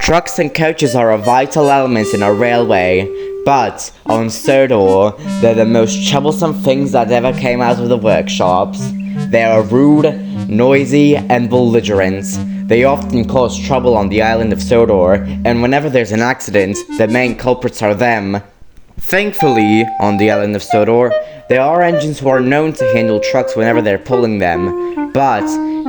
Trucks and coaches are a vital element in a railway, but on Sodor, they're the most troublesome things that ever came out of the workshops. They are rude, noisy, and belligerent. They often cause trouble on the island of Sodor, and whenever there's an accident, the main culprits are them. Thankfully, on the island of Sodor, there are engines who are known to handle trucks whenever they're pulling them, but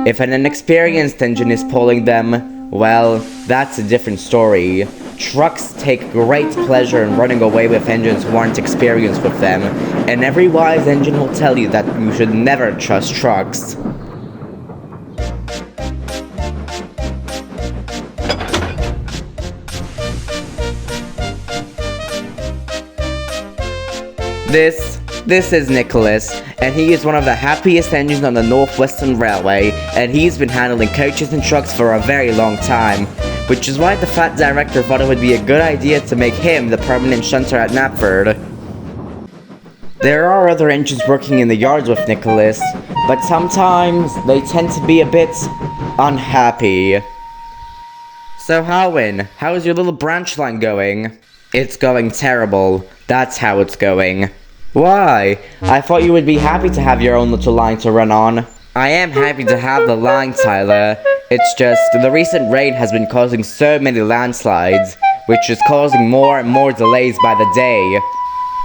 if an inexperienced engine is pulling them, well, that's a different story. Trucks take great pleasure in running away with engines who aren't experienced with them, and every wise engine will tell you that you should never trust trucks. This is Nicholas, and he is one of the happiest engines on the Northwestern Railway, and he's been handling coaches and trucks for a very long time, which is why the fat director thought it would be a good idea to make him the permanent shunter at Knapford. There are other engines working in the yards with Nicholas, but sometimes they tend to be a bit unhappy. So Howin, how's your little branch line going? It's going terrible. That's how it's going. Why? I thought you would be happy to have your own little line to run on. I am happy to have the line, Tyler. It's just, the recent rain has been causing so many landslides, which is causing more and more delays by the day.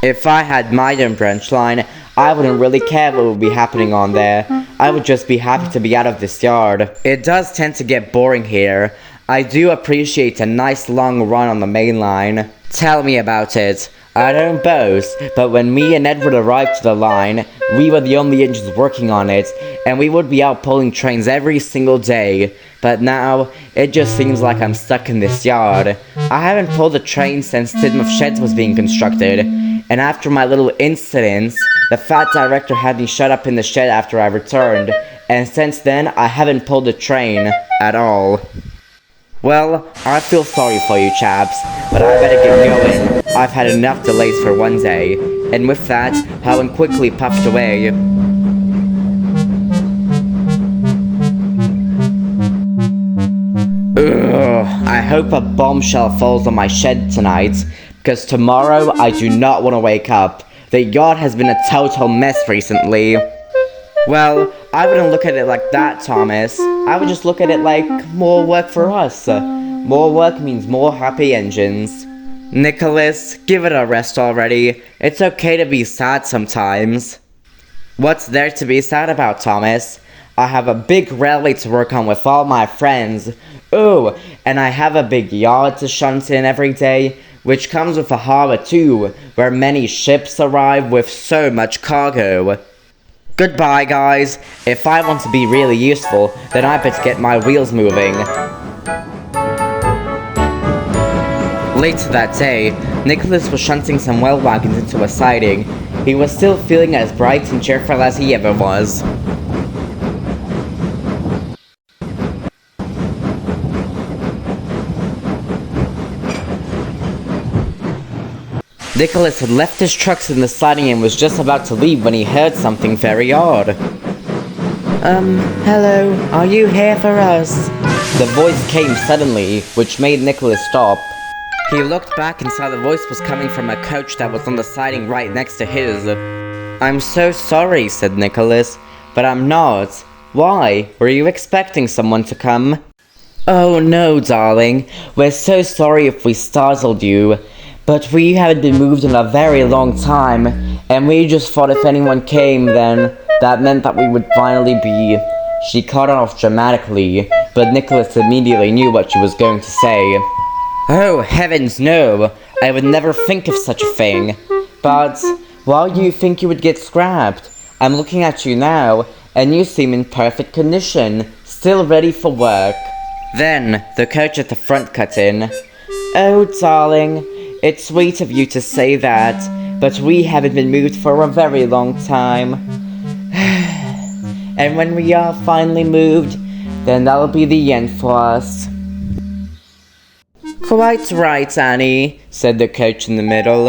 If I had my own branch line, I wouldn't really care what would be happening on there. I would just be happy to be out of this yard. It does tend to get boring here. I do appreciate a nice long run on the main line. Tell me about it. I don't boast, but when me and Edward arrived to the line, we were the only engines working on it, and we would be out pulling trains every single day. But now, it just seems like I'm stuck in this yard. I haven't pulled a train since Tidmouth Sheds was being constructed, and after my little incident, the fat director had me shut up in the shed after I returned, and since then, I haven't pulled a train at all. Well, I feel sorry for you chaps, but I better get going. I've had enough delays for one day. And with that, Helen quickly puffed away. Ugh, I hope a bombshell falls on my shed tonight, because tomorrow I do not want to wake up. The yard has been a total mess recently. Well, I wouldn't look at it like that, Thomas. I would just look at it like more work for us. More work means more happy engines. Nicholas, give it a rest already. It's okay to be sad sometimes. What's there to be sad about, Thomas? I have a big railway to work on with all my friends. Ooh, and I have a big yard to shunt in every day, which comes with a harbor too, where many ships arrive with so much cargo. Goodbye, guys. If I want to be really useful, then I better get my wheels moving. Later that day, Nicholas was shunting some well wagons into a siding. He was still feeling as bright and cheerful as he ever was. Nicholas had left his trucks in the siding and was just about to leave when he heard something very odd. Hello, are you here for us? The voice came suddenly, which made Nicholas stop. He looked back and saw the voice was coming from a coach that was on the siding right next to his. I'm so sorry, said Nicholas, but I'm not. Why? Were you expecting someone to come? Oh no, darling. We're so sorry if we startled you. But we haven't been moved in a very long time, and we just thought if anyone came, then that meant that we would finally be... She cut off dramatically, but Nicholas immediately knew what she was going to say. Oh, heavens no! I would never think of such a thing. But, why do you think you would get scrapped? I'm looking at you now, and you seem in perfect condition, still ready for work. Then, the coach at the front cut in. Oh, darling... It's sweet of you to say that, but we haven't been moved for a very long time. And when we are finally moved, then that'll be the end for us. Quite right, Annie, said the coach in the middle.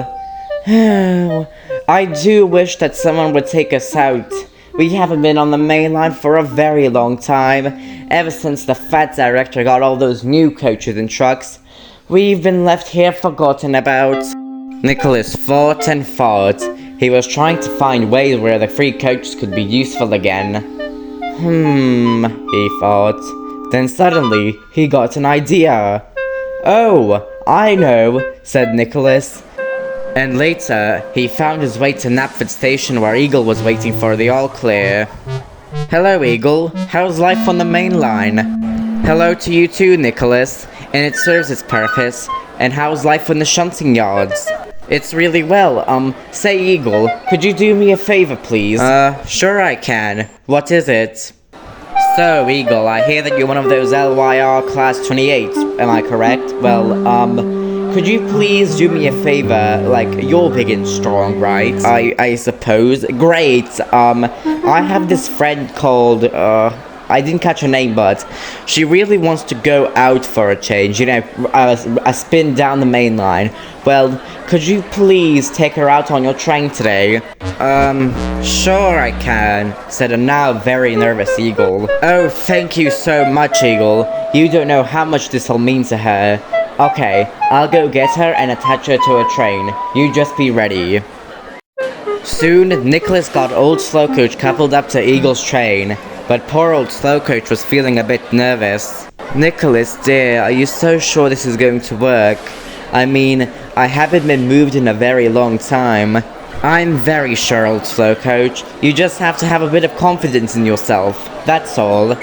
I do wish that someone would take us out. We haven't been on the main line for a very long time, ever since the fat director got all those new coaches and trucks. We've been left here forgotten about. Nicholas thought and thought. He was trying to find ways where the three coaches could be useful again. He thought. Then suddenly, he got an idea. Oh, I know, said Nicholas. And later, he found his way to Knapford Station where Eagle was waiting for the all-clear. Hello, Eagle. How's life on the main line? Hello to you too, Nicholas. And it serves its purpose. And how's life in the shunting yards? It's really well. Say, Eagle, could you do me a favor, please? Sure I can. What is it? So, Eagle, I hear that you're one of those LYR Class 28, am I correct? Well, could you please do me a favor? Like, you're big and strong, right? I suppose. Great. I have this friend called, I didn't catch her name, but she really wants to go out for a change, you know, a spin down the main line. Well, could you please take her out on your train today? Sure I can, said a now very nervous Eagle. Oh, thank you so much, Eagle. You don't know how much this'll mean to her. Okay, I'll go get her and attach her to a train. You just be ready. Soon, Nicholas got old Slowcoach coupled up to Eagle's train, but poor old Slowcoach was feeling a bit nervous. Nicholas, dear, are you so sure this is going to work? I mean, I haven't been moved in a very long time. I'm very sure, old Slowcoach. You just have to have a bit of confidence in yourself. That's all.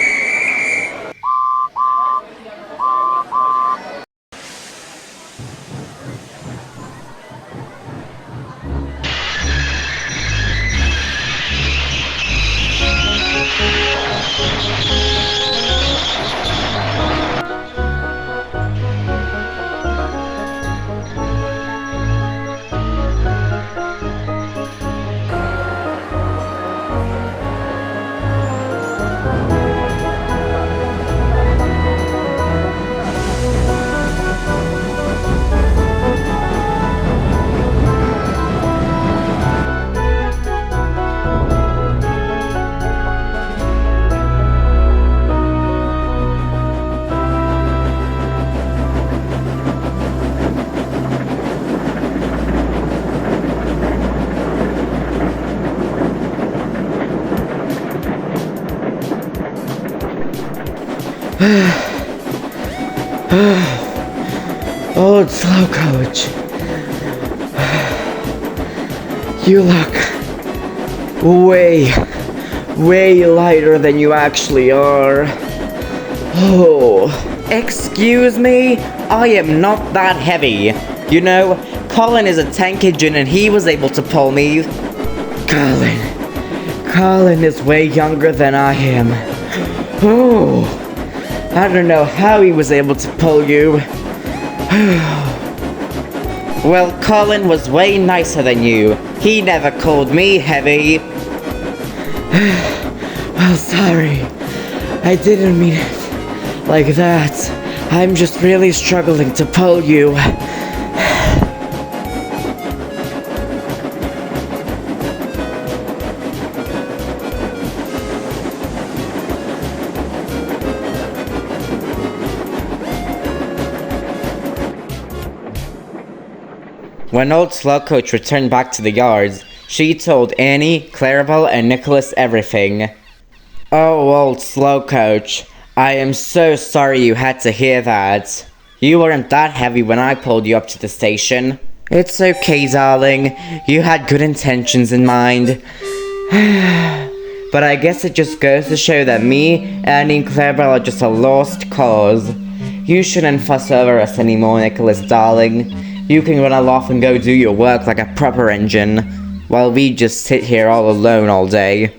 Old Slowcoach. You look way lighter than you actually are. Oh, excuse me? I am not that heavy. You know, Colin is a tank engine and he was able to pull me. Colin is way younger than I am. Oh, I don't know how he was able to pull you. Well, Colin was way nicer than you. He never called me heavy. Well, sorry. I didn't mean it like that. I'm just really struggling to pull you. When old Slowcoach returned back to the yards, she told Annie, Clarabelle, and Nicholas everything. Oh, old Slowcoach, I am so sorry you had to hear that. You weren't that heavy when I pulled you up to the station. It's okay, darling. You had good intentions in mind. But I guess it just goes to show that me, Annie, and Clarabelle are just a lost cause. You shouldn't fuss over us anymore, Nicholas, darling. You can run off and go do your work like a proper engine, while we just sit here all alone all day.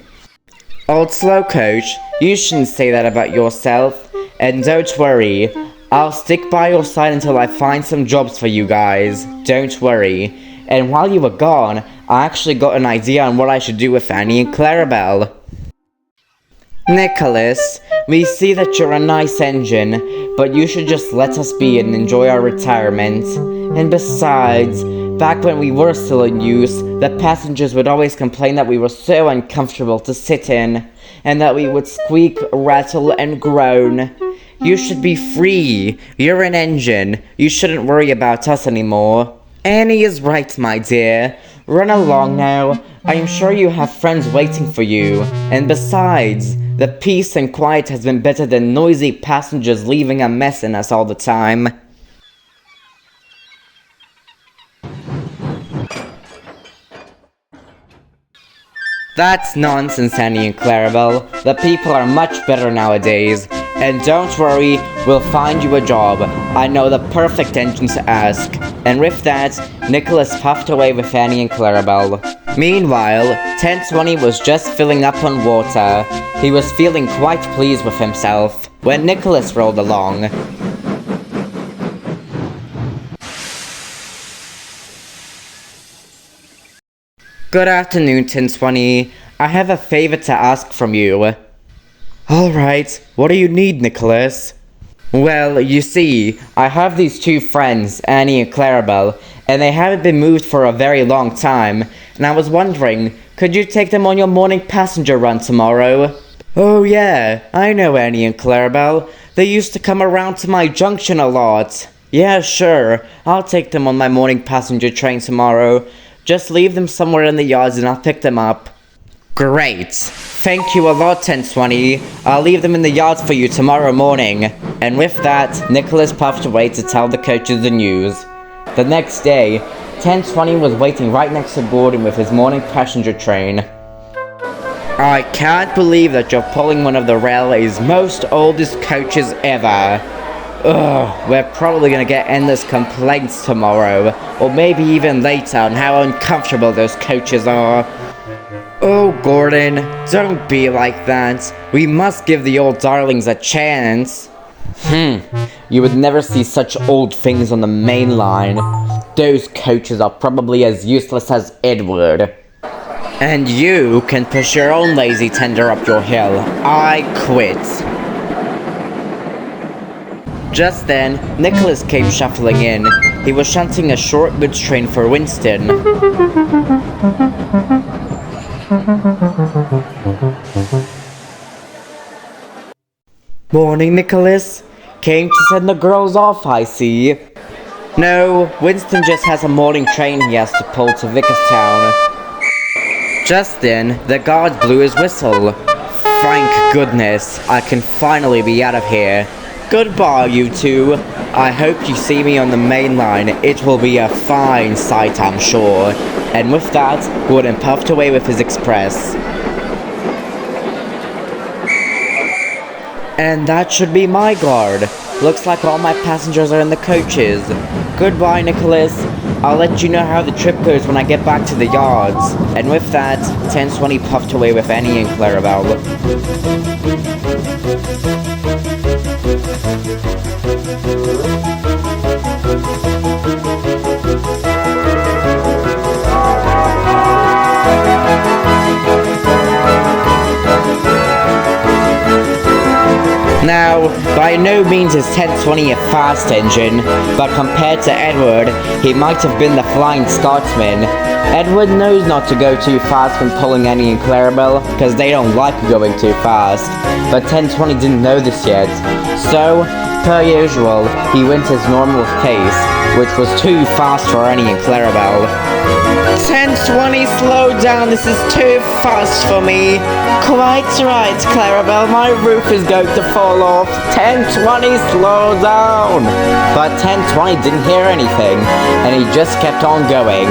Old Slowcoach, you shouldn't say that about yourself, and don't worry, I'll stick by your side until I find some jobs for you guys, don't worry. And while you were gone, I actually got an idea on what I should do with Annie and Clarabelle. Nicholas, we see that you're a nice engine, but you should just let us be and enjoy our retirement. And besides, back when we were still in use, the passengers would always complain that we were so uncomfortable to sit in, and that we would squeak, rattle, and groan. You should be free. You're an engine. You shouldn't worry about us anymore. Annie is right, my dear. Run along now. I am sure you have friends waiting for you. And besides, the peace and quiet has been better than noisy passengers leaving a mess in us all the time. That's nonsense, Annie and Clarabelle. The people are much better nowadays. And don't worry, we'll find you a job. I know the perfect engine to ask. And with that, Nicholas puffed away with Annie and Clarabelle. Meanwhile, 1020 was just filling up on water. He was feeling quite pleased with himself when Nicholas rolled along. Good afternoon, 1020. I have a favor to ask from you. Alright, what do you need, Nicholas? Well, you see, I have these two friends, Annie and Clarabelle, and they haven't been moved for a very long time, and I was wondering, could you take them on your morning passenger run tomorrow? Oh yeah, I know Annie and Clarabelle. They used to come around to my junction a lot. Yeah, sure, I'll take them on my morning passenger train tomorrow. Just leave them somewhere in the yards and I'll pick them up. Great. Thank you a lot, 1020. I'll leave them in the yards for you tomorrow morning. And with that, Nicholas puffed away to tell the coaches the news. The next day, 1020 was waiting right next to Gordon with his morning passenger train. I can't believe that you're pulling one of the railway's most oldest coaches ever. Ugh, we're probably gonna get endless complaints tomorrow, or maybe even later on how uncomfortable those coaches are. Oh, Gordon, don't be like that. We must give the old darlings a chance. You would never see such old things on the main line. Those coaches are probably as useless as Edward. And you can push your own lazy tender up your hill. I quit. Just then, Nicholas came shuffling in. He was shunting a short goods train for Winston. Morning, Nicholas. Came to send the girls off, I see. No, Winston just has a morning train he has to pull to Vickerstown. Just then, the guard blew his whistle. Thank goodness, I can finally be out of here. Goodbye, you two. I hope you see me on the main line. It will be a fine sight, I'm sure. And with that, Gordon puffed away with his express. And that should be my guard. Looks like all my passengers are in the coaches. Goodbye, Nicholas. I'll let you know how the trip goes when I get back to the yards. And with that, 1020 puffed away with Annie and Clarabelle. Now, by no means is 1020 a fast engine, but compared to Edward, he might have been the Flying Scotsman. Edward knows not to go too fast when pulling Annie and Clarabelle, because they don't like going too fast. But 1020 didn't know this yet. So, per usual, he went his normal pace, which was too fast for Annie and Clarabelle. 1020, slow down, this is too fast for me. Quite right, Clarabelle, my roof is going to fall off. 1020, slow down. But 1020 didn't hear anything, and he just kept on going.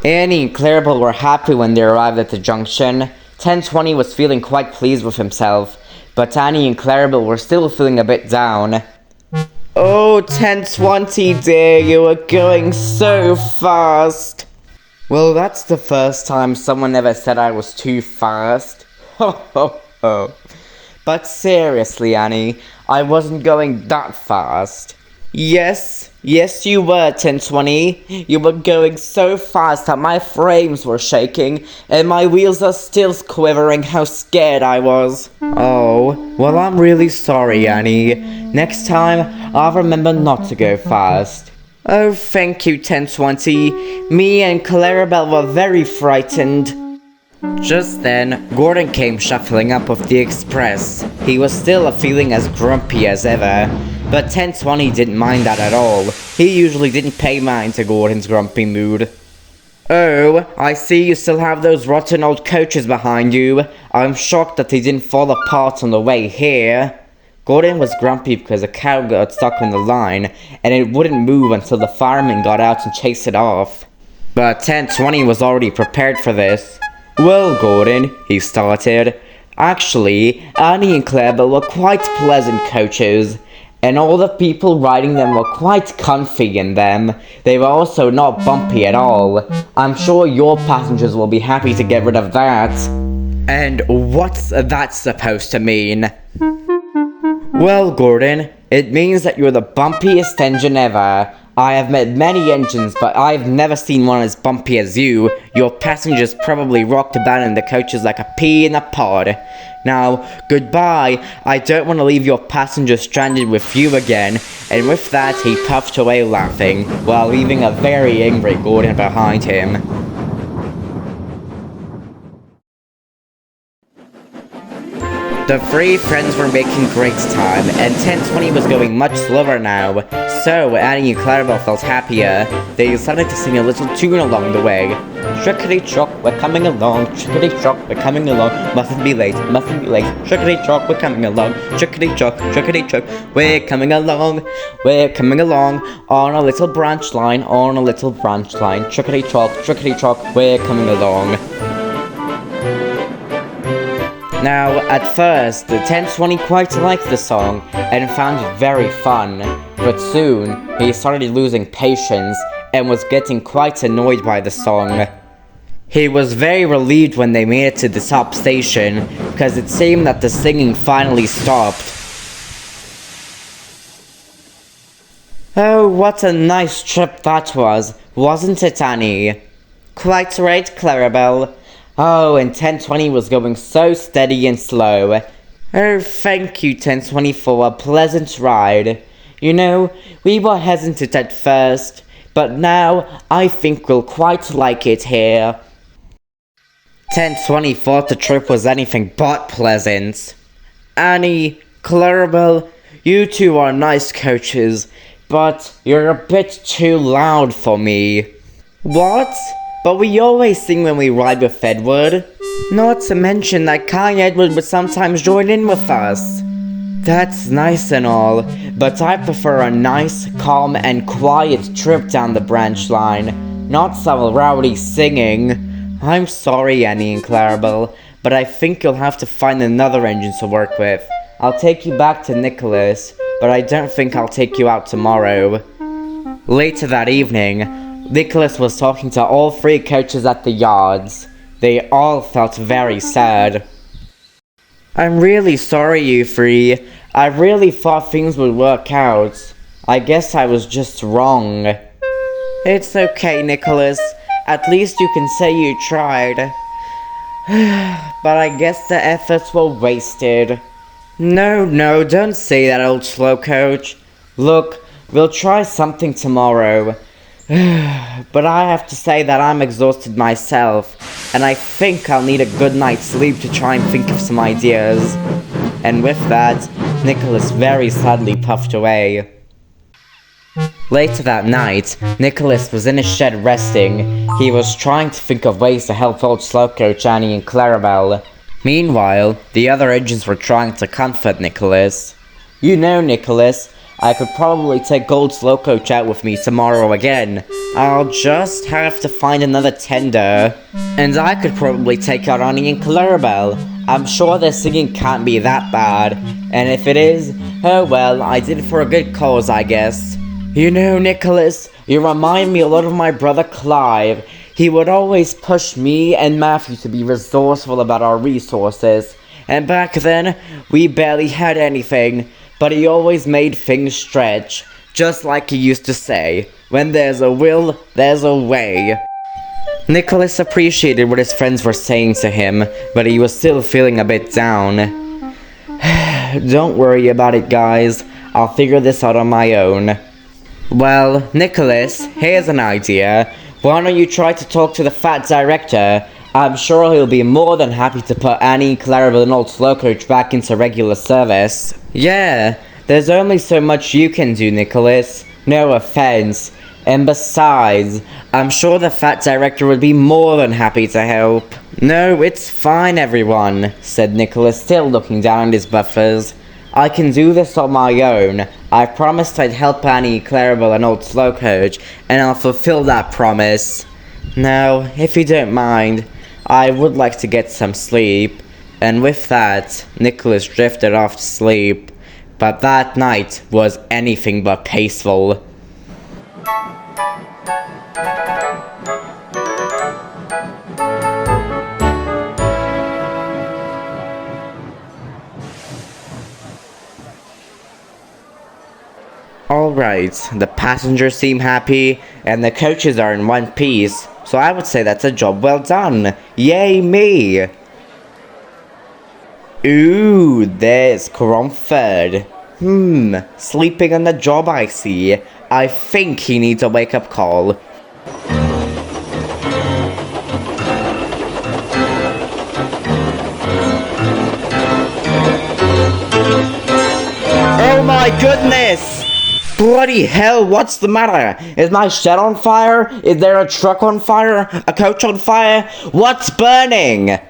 Annie and Clarabelle were happy when they arrived at the junction. 1020 was feeling quite pleased with himself, but Annie and Clarabelle were still feeling a bit down. Oh, 1020 dear, you were going so fast. Well, that's the first time someone ever said I was too fast. Ho ho ho. But seriously, Annie, I wasn't going that fast. Yes, you were, 1020. You were going so fast that my frames were shaking, and my wheels are still quivering how scared I was. Oh, well, I'm really sorry, Annie. Next time, I'll remember not to go fast. Oh, thank you, 1020. Me and Clarabelle were very frightened. Just then, Gordon came shuffling up with the express. He was still feeling as grumpy as ever, but 1020 didn't mind that at all. He usually didn't pay mind to Gordon's grumpy mood. Oh, I see you still have those rotten old coaches behind you. I'm shocked that they didn't fall apart on the way here. Gordon was grumpy because a cow got stuck on the line, and it wouldn't move until the fireman got out and chased it off. But 1020 was already prepared for this. Well, Gordon, he started. Actually, Annie and Clarabelle were quite pleasant coaches, and all the people riding them were quite comfy in them. They were also not bumpy at all. I'm sure your passengers will be happy to get rid of that. And what's that supposed to mean? Well, Gordon, it means that you're the bumpiest engine ever. I have met many engines, but I've never seen one as bumpy as you. Your passengers probably rocked about in the coaches like a pea in a pod. Now, goodbye. I don't want to leave your passengers stranded with you again. And with that, he puffed away laughing, while leaving a very angry Gordon behind him. The three friends were making great time, and 1020 was going much slower now, so Annie and Clarabelle felt happier. They decided to sing a little tune along the way. Chickadee-chock, we're coming along, chickadee-chock, we're coming along, mustn't be late, chickadee-chock, we're coming along, chickadee-chock, we're coming along, on a little branch line, chickadee-chock, we're coming along. Now, at first, the 1020 quite liked the song and found it very fun, but soon he started losing patience and was getting quite annoyed by the song. He was very relieved when they made it to the top station, because it seemed that the singing finally stopped. Oh, what a nice trip that was, wasn't it, Annie? Quite right, Clarabelle. Oh, and 1020 was going so steady and slow. Oh, thank you, 1020, for a pleasant ride. You know, we were hesitant at first, but now I think we'll quite like it here. 1020 thought the trip was anything but pleasant. Annie, Clarabelle, you two are nice coaches, but you're a bit too loud for me. What? But we always sing when we ride with Edward. Not to mention that Kai Edward would sometimes join in with us. That's nice and all, but I prefer a nice, calm, and quiet trip down the branch line, not some rowdy singing. I'm sorry, Annie and Clarabelle, but I think you'll have to find another engine to work with. I'll take you back to Nicholas, but I don't think I'll take you out tomorrow. Later that evening, Nicholas was talking to all three coaches at the yards. They all felt very sad. I'm really sorry, you three. I really thought things would work out. I guess I was just wrong. It's okay, Nicholas. At least you can say you tried. But I guess the efforts were wasted. No, don't say that, old slow coach. Look, we'll try something tomorrow. But I have to say that I'm exhausted myself, and I think I'll need a good night's sleep to try and think of some ideas. And with that, Nicholas very sadly puffed away. Later that night, Nicholas was in his shed resting. He was trying to think of ways to help old Slowcoach, Annie, and Clarabelle. Meanwhile, the other engines were trying to comfort Nicholas. You know, Nicholas, I could probably take Old Slowcoach out with me tomorrow again. I'll just have to find another tender. And I could probably take out Annie and Clarabelle. I'm sure their singing can't be that bad. And if it is, oh well, I did it for a good cause, I guess. You know, Nicholas, you remind me a lot of my brother Clive. He would always push me and Matthew to be resourceful about our resources. And back then, we barely had anything. But he always made things stretch. Just like he used to say, when there's a will, there's a way. Nicholas appreciated what his friends were saying to him, but he was still feeling a bit down. Don't worry about it, guys. I'll figure this out on my own. Well, Nicholas, here's an idea. Why don't you try to talk to the fat director? I'm sure he'll be more than happy to put Annie, Clarabelle, and old slow coach back into regular service. Yeah, there's only so much you can do, Nicholas. No offense. And besides, I'm sure the fat director would be more than happy to help. No, it's fine, everyone, said Nicholas, still looking down at his buffers. I can do this on my own. I promised I'd help Annie, Clarabelle, and old slow coach, and I'll fulfill that promise. Now, if you don't mind, I would like to get some sleep. And with that, Nicholas drifted off to sleep. But that night was anything but peaceful. Alright, the passengers seem happy, and the coaches are in one piece, so I would say that's a job well done. Yay me! Ooh, there's Cromford. Sleeping on the job, I see. I think he needs a wake-up call. Oh my goodness! Bloody hell, what's the matter? Is my shed on fire? Is there a truck on fire? A coach on fire? What's burning?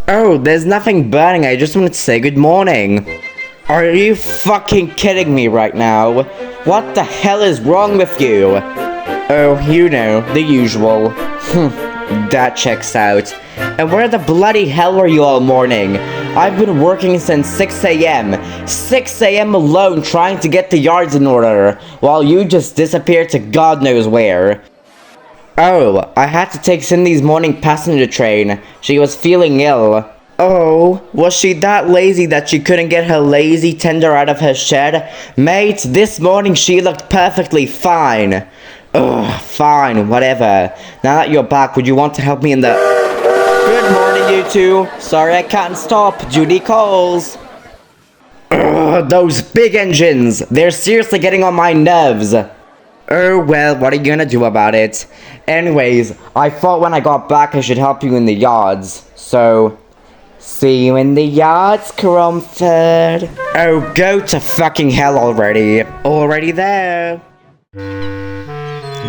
Oh, there's nothing burning, I just wanted to say good morning. Are you fucking kidding me right now? What the hell is wrong with you? Oh, you know, the usual. That checks out. And where the bloody hell were you all morning? I've been working since 6 a.m. 6 a.m. alone trying to get the yards in order, while you just disappeared to God knows where. Oh, I had to take Cindy's morning passenger train. She was feeling ill. Oh, was she that lazy that she couldn't get her lazy tender out of her shed? Mate, this morning she looked perfectly fine. Ugh, fine, whatever. Now that you're back, would you want to help me in the... Good morning, you two. Sorry I can't stop. Judy calls. Ugh, those big engines. They're seriously getting on my nerves. Oh, well, what are you gonna do about it? Anyways, I thought when I got back I should help you in the yards. So... see you in the yards, Cromford. Oh, go to fucking hell already. Already there.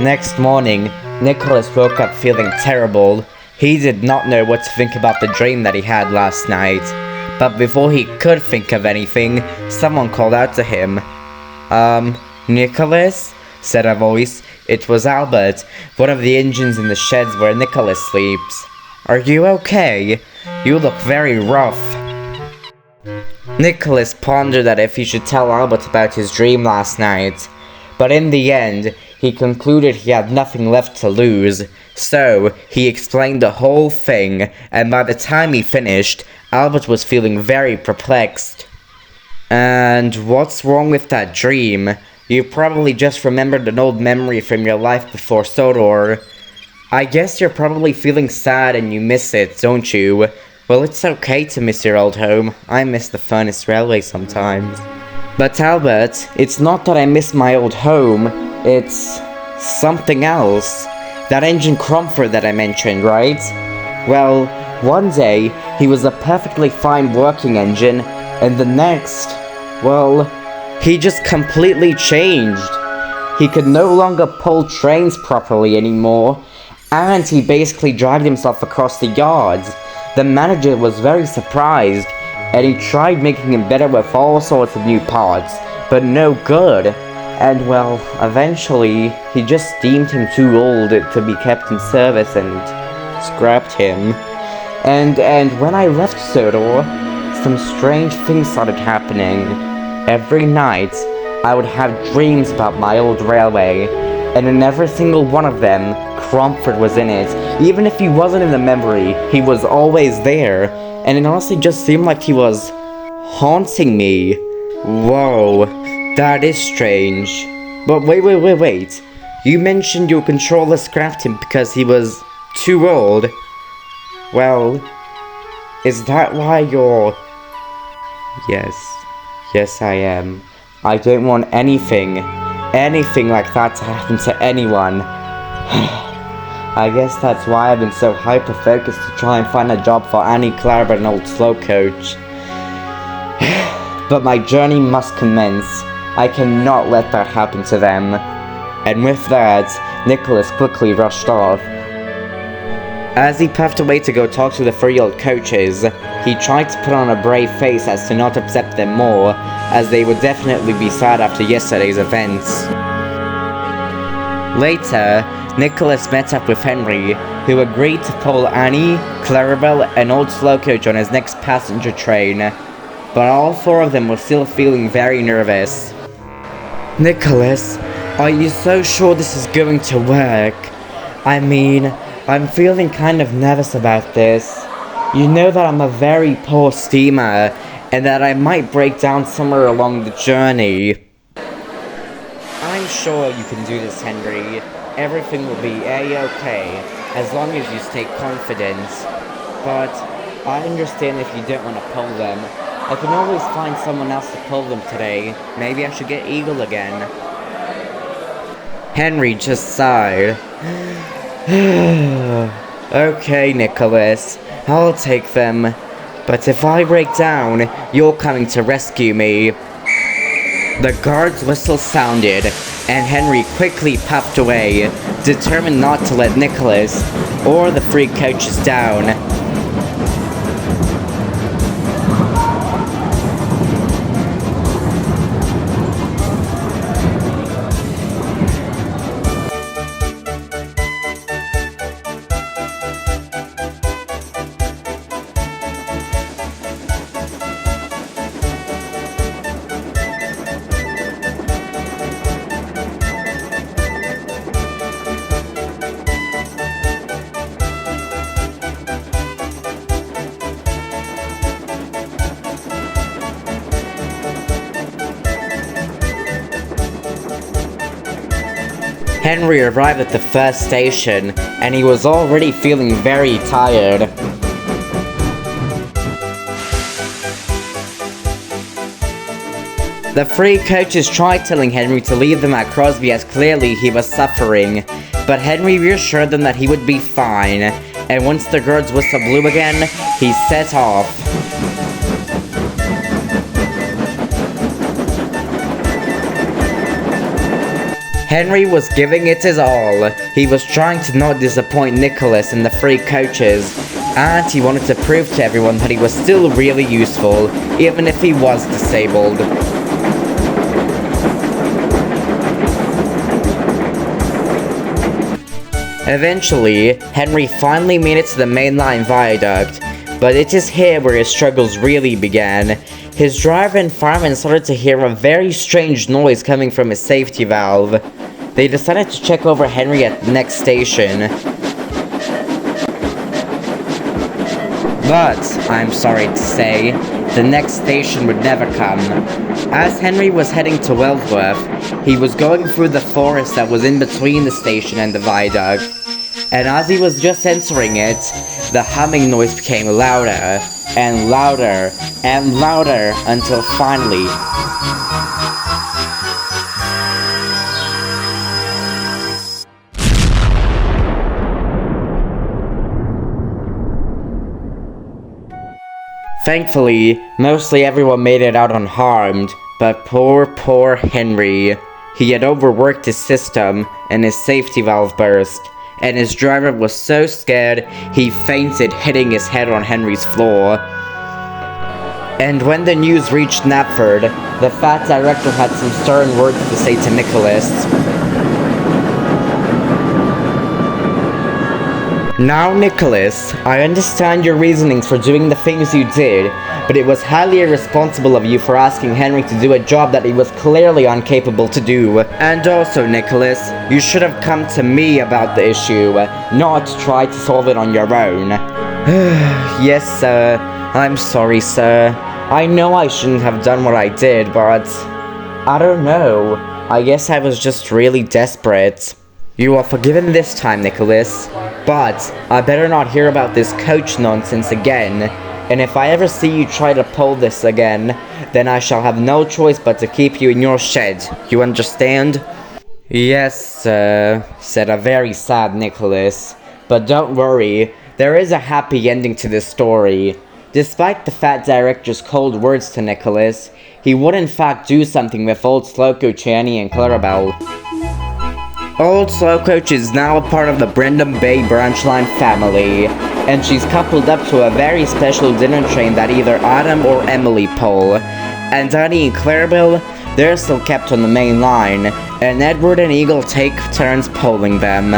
Next morning, Nicholas woke up feeling terrible. He did not know what to think about the dream that he had last night. But before he could think of anything, someone called out to him. Nicholas? Said a voice. It was Albert, one of the engines in the sheds where Nicholas sleeps. Are you okay? You look very rough. Nicholas pondered that if he should tell Albert about his dream last night. But in the end, he concluded he had nothing left to lose. So, he explained the whole thing, and by the time he finished, Albert was feeling very perplexed. And what's wrong with that dream? You probably just remembered an old memory from your life before Sodor. I guess you're probably feeling sad and you miss it, don't you? Well, it's okay to miss your old home. I miss the Furnace Railway sometimes. But Albert, it's not that I miss my old home, it's something else. That engine Cromford that I mentioned, right? Well, one day, he was a perfectly fine working engine, and the next, well, he just completely changed. He could no longer pull trains properly anymore, and he basically dragged himself across the yards. The manager was very surprised, and he tried making him better with all sorts of new parts, but no good. And well, eventually, he just deemed him too old to be kept in service and scrapped him. And when I left Sodor, some strange things started happening. Every night, I would have dreams about my old railway, and in every single one of them, Cromford was in it. Even if he wasn't in the memory, he was always there, and it honestly just seemed like he was haunting me. Whoa, that is strange. But wait. You mentioned your controller scrapped him because he was too old. Well, is that why you're... Yes I am. I don't want anything like that to happen to anyone. I guess that's why I've been so hyper-focused to try and find a job for Annie, Clara, and old slow coach. But my journey must commence. I cannot let that happen to them. And with that, Nicholas quickly rushed off. As he puffed away to go talk to the 3-year-old coaches, he tried to put on a brave face as to not upset them more, as they would definitely be sad after yesterday's events. Later, Nicholas met up with Henry, who agreed to pull Annie, Clarabelle, and old slow coach on his next passenger train, but all 4 of them were still feeling very nervous. Nicholas, are you so sure this is going to work? I mean, I'm feeling kind of nervous about this. You know that I'm a very poor steamer, and that I might break down somewhere along the journey. I'm sure you can do this, Henry. Everything will be a-okay, as long as you stay confident. But I understand if you don't want to pull them. I can always find someone else to pull them today. Maybe I should get Eagle again. Henry just sighed. Okay, Nicholas, I'll take them. But if I break down, you're coming to rescue me. The guard's whistle sounded, and Henry quickly puffed away, determined not to let Nicholas or the 3 coaches down. Henry arrived at the first station, and he was already feeling very tired. The 3 coaches tried telling Henry to leave them at Crosby as clearly he was suffering, but Henry reassured them that he would be fine, and once the guard's whistle blew again, he set off. Henry was giving it his all. He was trying to not disappoint Nicholas and the 3 coaches, and he wanted to prove to everyone that he was still really useful, even if he was disabled. Eventually, Henry finally made it to the mainline viaduct, but it is here where his struggles really began. His driver and fireman started to hear a very strange noise coming from his safety valve. They decided to check over Henry at the next station. But, I'm sorry to say, the next station would never come. As Henry was heading to Wellsworth, he was going through the forest that was in between the station and the viaduct. And as he was just entering it, the humming noise became louder, and louder, and louder, until finally... Thankfully, mostly everyone made it out unharmed, but poor Henry. He had overworked his system, and his safety valve burst, and his driver was so scared he fainted, hitting his head on Henry's floor. And when the news reached Knapford, the fat director had some stern words to say to Nicholas. Now, Nicholas, I understand your reasonings for doing the things you did, but it was highly irresponsible of you for asking Henry to do a job that he was clearly incapable to do. And also, Nicholas, you should have come to me about the issue, not try to solve it on your own. Yes, sir. I'm sorry, sir. I know I shouldn't have done what I did, but... I don't know. I guess I was just really desperate. You are forgiven this time, Nicholas. But I better not hear about this coach nonsense again. And if I ever see you try to pull this again, then I shall have no choice but to keep you in your shed. You understand? Yes, sir, said a very sad Nicholas. But don't worry, there is a happy ending to this story. Despite the fat director's cold words to Nicholas, he would in fact do something with old Slow Coach Annie and Clarabelle. Old Slow Coach is now a part of the Brendam Bay Branch Line family, and she's coupled up to a very special dinner train that either Adam or Emily pull. And Annie and Clarabelle, they're still kept on the main line, and Edward and Eagle take turns pulling them.